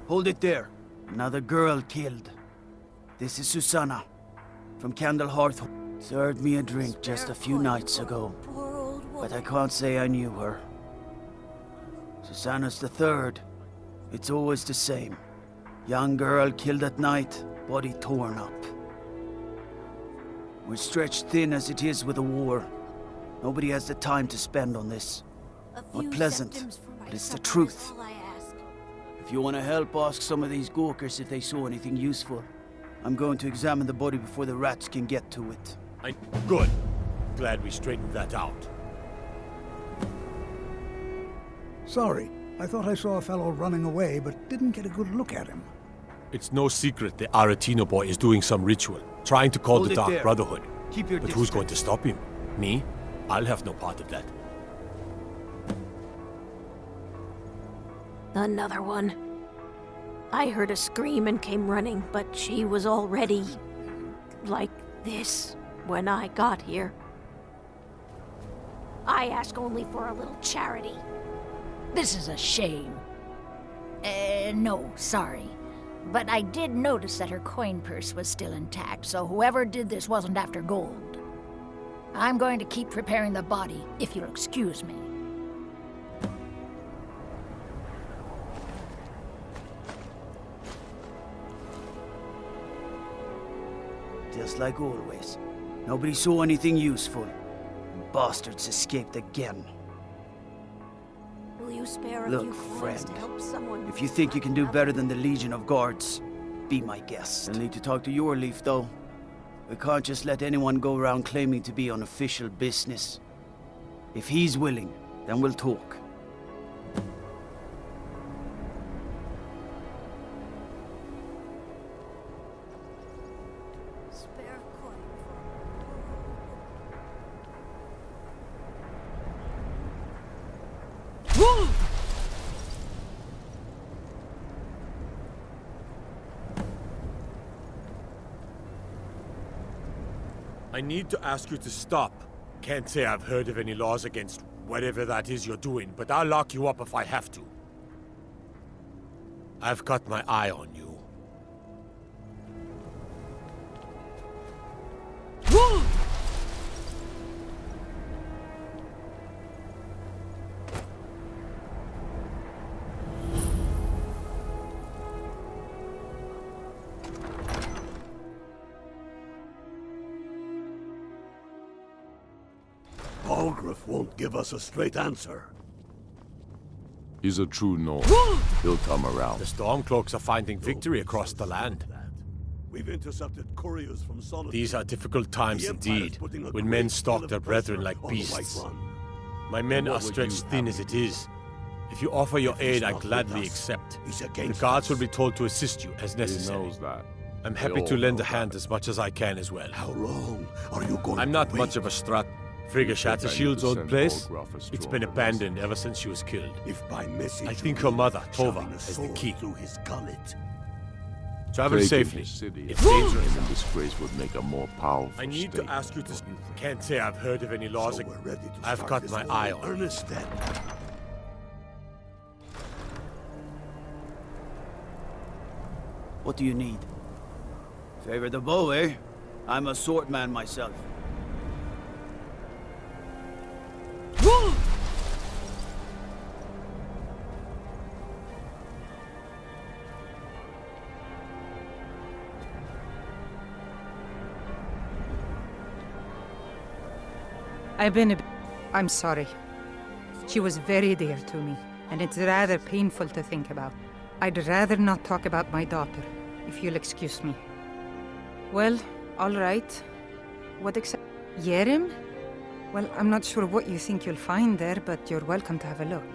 Hold it there. Another girl killed. This is Susanna, from Candlehearth. Served me a drink just a few nights ago, but I can't say I knew her. Susanna's the third. It's always the same. Young girl killed at night, body torn up. We're stretched thin as it is with the war. Nobody has the time to spend on this. Not pleasant, but it's the truth. If you want to help, ask some of these Gawkers if they saw anything useful. I'm going to examine the body before the rats can get to it. Good. Glad we straightened that out. Sorry, I thought I saw a fellow running away, but didn't get a good look at him. It's no secret the Aretino boy is doing some ritual, trying to call Hold the it Dark there. Brotherhood. Keep your But distance. who's going to stop him? Me? I'll have no part of that. Another one. I heard a scream and came running, but she was already... like this when I got here. I ask only for a little charity. This is a shame. No, sorry. But I did notice that her coin purse was still intact, so whoever did this wasn't after gold. I'm going to keep preparing the body, if you'll excuse me. Just like always. Nobody saw anything useful. The bastards escaped again. Will you spare a Look, few coins friend, to help someone? If you think you can do better than the Legion of Guards, be my guest. I'll need to talk to your Leaf, though. We can't just let anyone go around claiming to be on official business. If he's willing, then we'll talk. Spare a coin I need to ask you to stop. Can't say I've heard of any laws against whatever that is you're doing, but I'll lock you up if I have to. I've got my eye on you. Balgruuf won't give us a straight answer. He's a true Nord. He'll come around. The Stormcloaks are finding victory across the land. We've intercepted couriers from Solitude. These are difficult times The Empire's indeed, putting a when great men deal stalk of their brethren pressure like on the White beasts. One. My men What are would stretched you thin have as it me do? is. If you offer your If he's aid, I not with gladly us, accept. he's The against guards us. will be told to assist you as He necessary. knows that. I'm They happy all to lend know a hand that. as much as I can as well. How long are you going I'm to not wait? much of a strat. Frigga think I need to Shattershield's old send place? Balgruuf a It's straw been for this. abandoned ever since she was killed. If by message I you think her mean mother, Tova, shoving a has the sword key. through his gullet. Travel Taking safely. his city It's and dangerous. him in disgrace would make a more powerful I need to state. ask you to... Can't say I've heard of any laws. So we're ready to I've start got this my war eye in on. earnest then. What do you need? Favor the bow, eh? I'm a swordman myself. I'm sorry. She was very dear to me, and it's rather painful to think about. I'd rather not talk about my daughter, if you'll excuse me. Well, all right. What exactly? Yerim? Well, I'm not sure what you think you'll find there, but you're welcome to have a look.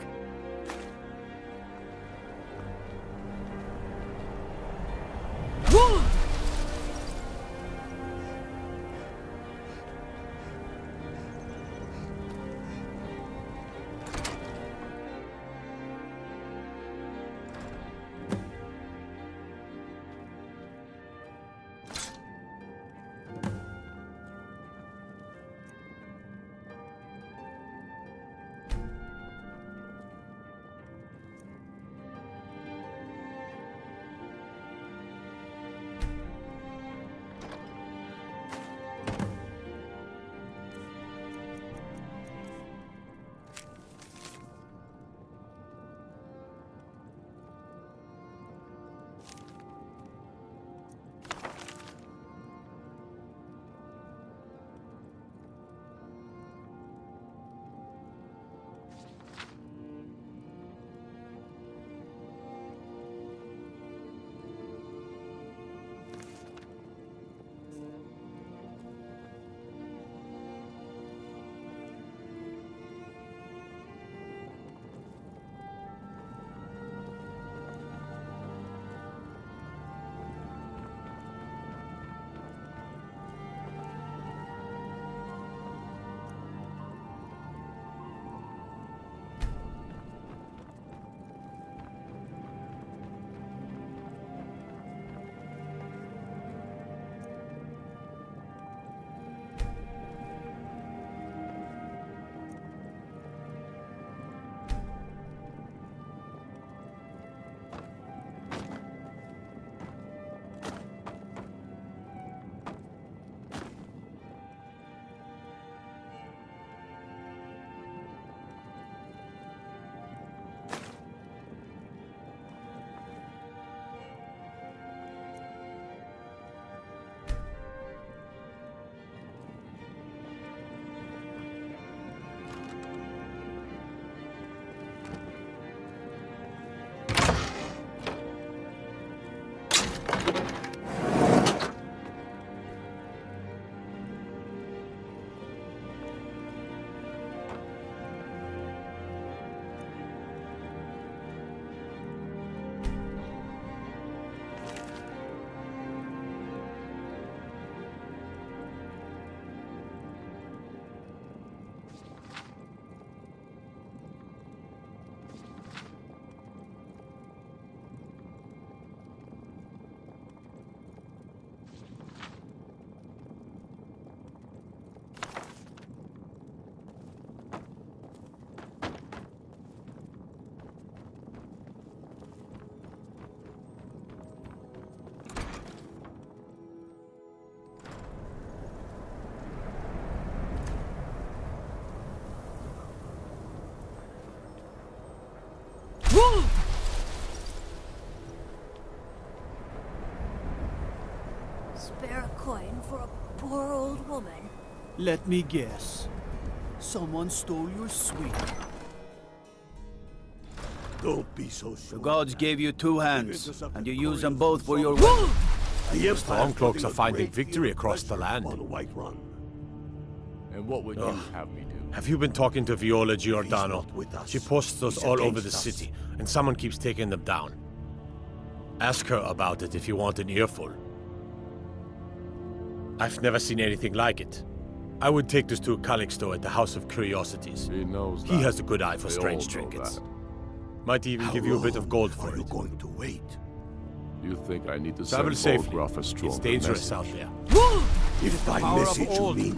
Spare a coin for a poor old woman. Let me guess. Someone stole your sweet. Don't be so sure. The gods gave you two hands, and you use them both for your weapon. The Stormcloaks are finding victory across the land. On Whiterun. And what would you have me do? Have you been talking to Viola Giordano? with us. She posts those He's all over the against us. city, and someone keeps taking them down. Ask her about it if you want an earful. I've never seen anything like it. I would take this to Calixto at the House of Curiosities. He knows that. He has a good eye for They strange all know trinkets. that. Might even How give you a bit long of gold are for you it. going to wait? You think I need to Travel send safely. Volgraf a stronger It's dangerous message? out there. If by Power of message you old. mean...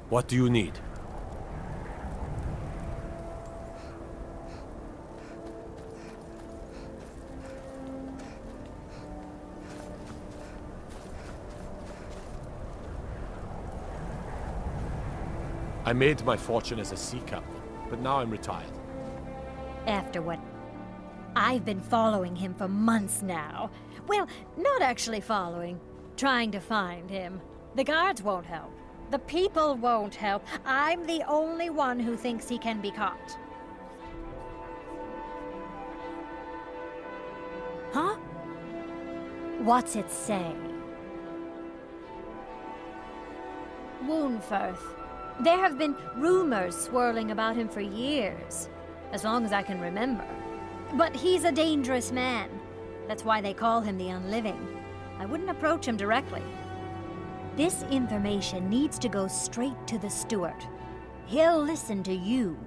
What do you need? I made my fortune as a sea captain, but now I'm retired. After what? I've been following him for months now. Well, not actually following. Trying to find him. The guards won't help. The people won't help. I'm the only one who thinks he can be caught. Huh? What's it say? Woundfirth. There have been rumors swirling about him for years, as long as I can remember. But he's a dangerous man. That's why they call him the Unliving. I wouldn't approach him directly. This information needs to go straight to the steward. He'll listen to you.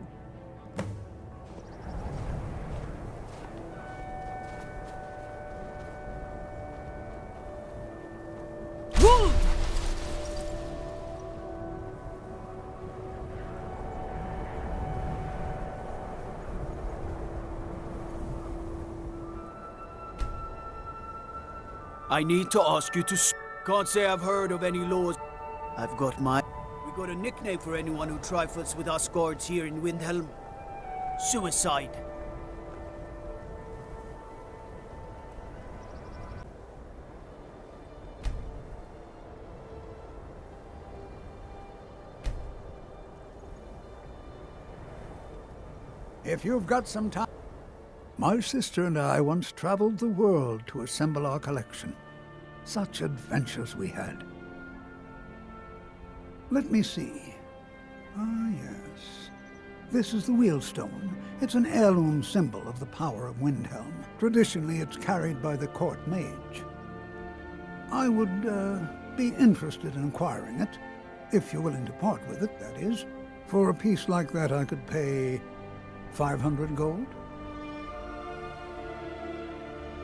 I need to ask you to Can't say I've heard of any laws. I've got my... We got a nickname for anyone who trifles with us guards here in Windhelm. Suicide. If you've got some time... My sister and I once traveled the world to assemble our collection. Such adventures we had. Let me see. Ah, yes. This is the Wheelstone. It's an heirloom symbol of the power of Windhelm. Traditionally, it's carried by the court mage. I would, be interested in acquiring it. If you're willing to part with it, that is. For a piece like that, I could pay 500 gold.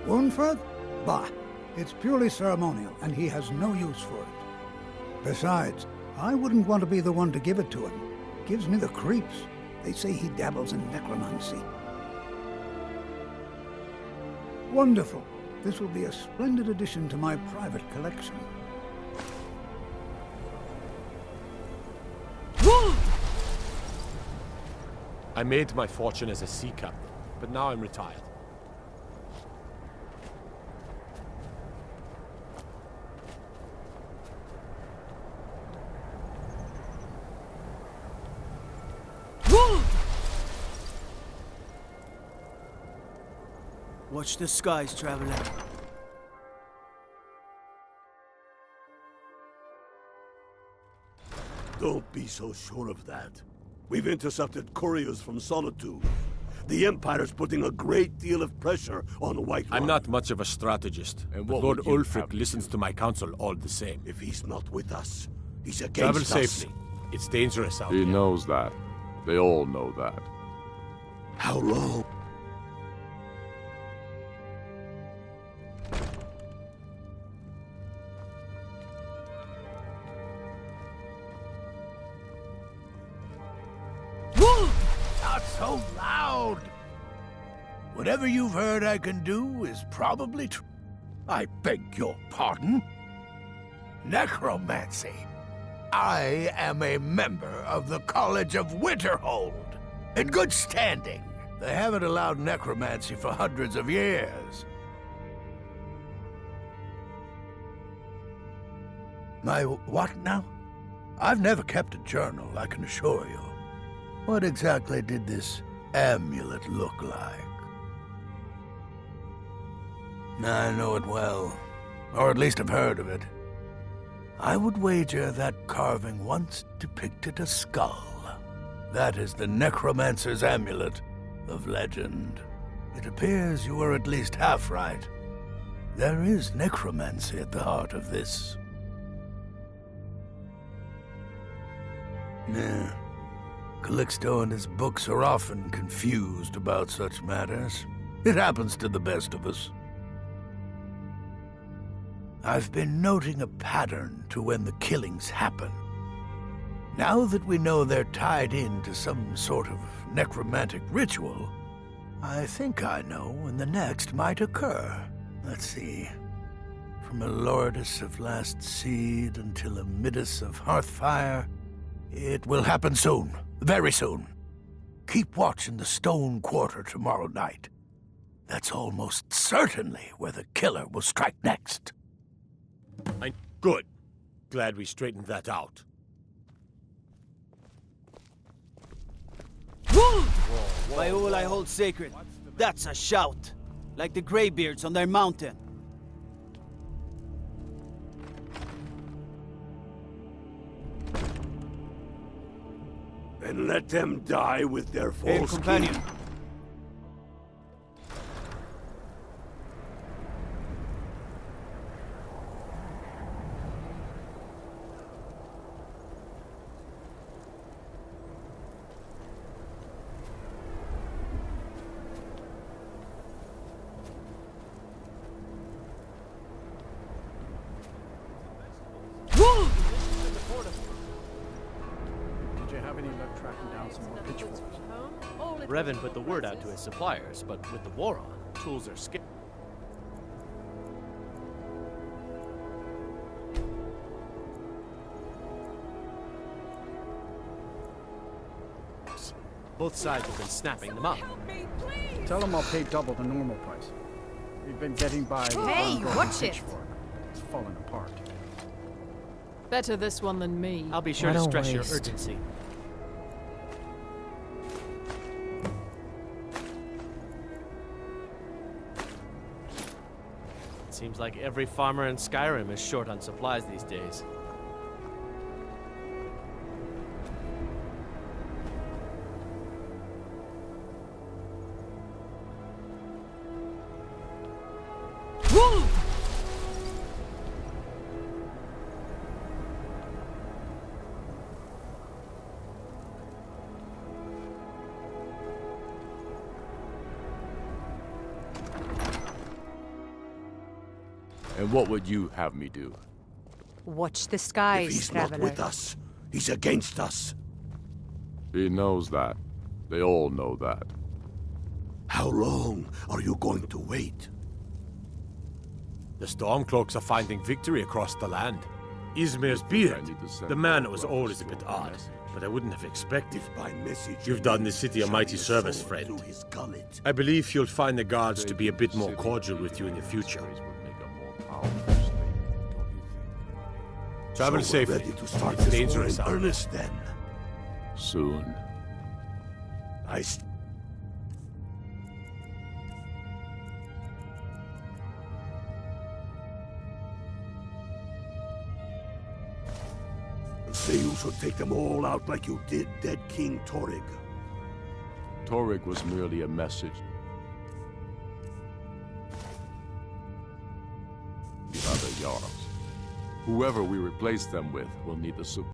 Woundfirth? Bah! It's purely ceremonial, and he has no use for it. Besides, I wouldn't want to be the one to give it to him. Gives me the creeps. They say he dabbles in necromancy. Wonderful. This will be a splendid addition to my private collection. I made my fortune as a sea captain, but now I'm retired. Watch the skies, traveler. Don't be so sure of that. We've intercepted couriers from Solitude. The Empire's putting a great deal of pressure on Whiterun. I'm not much of a strategist, And but what Lord would you Ulfric have me listens to my counsel all the same. If he's not with us, he's against Travel us. safely. It's dangerous out He there. knows that. They all know that. How long? Not so loud! Whatever you've heard I can do is probably true. I beg your pardon? Necromancy. I am a member of the College of Winterhold. In good standing. They haven't allowed necromancy for hundreds of years. My what now? I've never kept a journal, I can assure you. What exactly did this amulet look like? I know it well, or at least I've heard of it. I would wager that carving once depicted a skull. That is the necromancer's amulet of legend. It appears you were at least half right. There is necromancy at the heart of this. Yeah. Calixto and his books are often confused about such matters. It happens to the best of us. I've been noting a pattern to when the killings happen. Now that we know they're tied into some sort of necromantic ritual, I think I know when the next might occur. Let's see. From a Lordus of Last Seed until a Midas of Hearthfire, it will happen soon. Very soon. Keep watch in the Stone Quarter tomorrow night. That's almost certainly where the killer will strike next. Good. Glad we straightened that out. By all I hold sacred, that's a shout. Like the Greybeards on their mountain. And let them die with their Hey, false companion. king. Did you have any luck tracking down some more pitchforks? Revan put the word out to his suppliers, but with the war on, tools are scarce. Both sides have been snapping them up. Tell them I'll pay double the normal price. We've been getting by with Hey, one watch it! pitchfork. It's falling apart. Better this one than me. I'll be sure to stress your urgency. It seems like every farmer in Skyrim is short on supplies these days. And what would you have me do? Watch the skies, If he's traveler. not with us, he's against us. He knows that. They all know that. How long are you going to wait? The Stormcloaks are finding victory across the land. Izmir's beard, the man was always a bit odd, but I wouldn't have expected. By message, You've done the city a mighty service, friend. I believe you'll find the guards to be a bit more cordial with you in the future. Travel So we're safely. ready to start It's this dangerous war out in there. earnest then. Soon. Say you should take them all out like you did dead King Torrig. Torrig was merely a message. The other Jarls. Whoever we replace them with will need the support.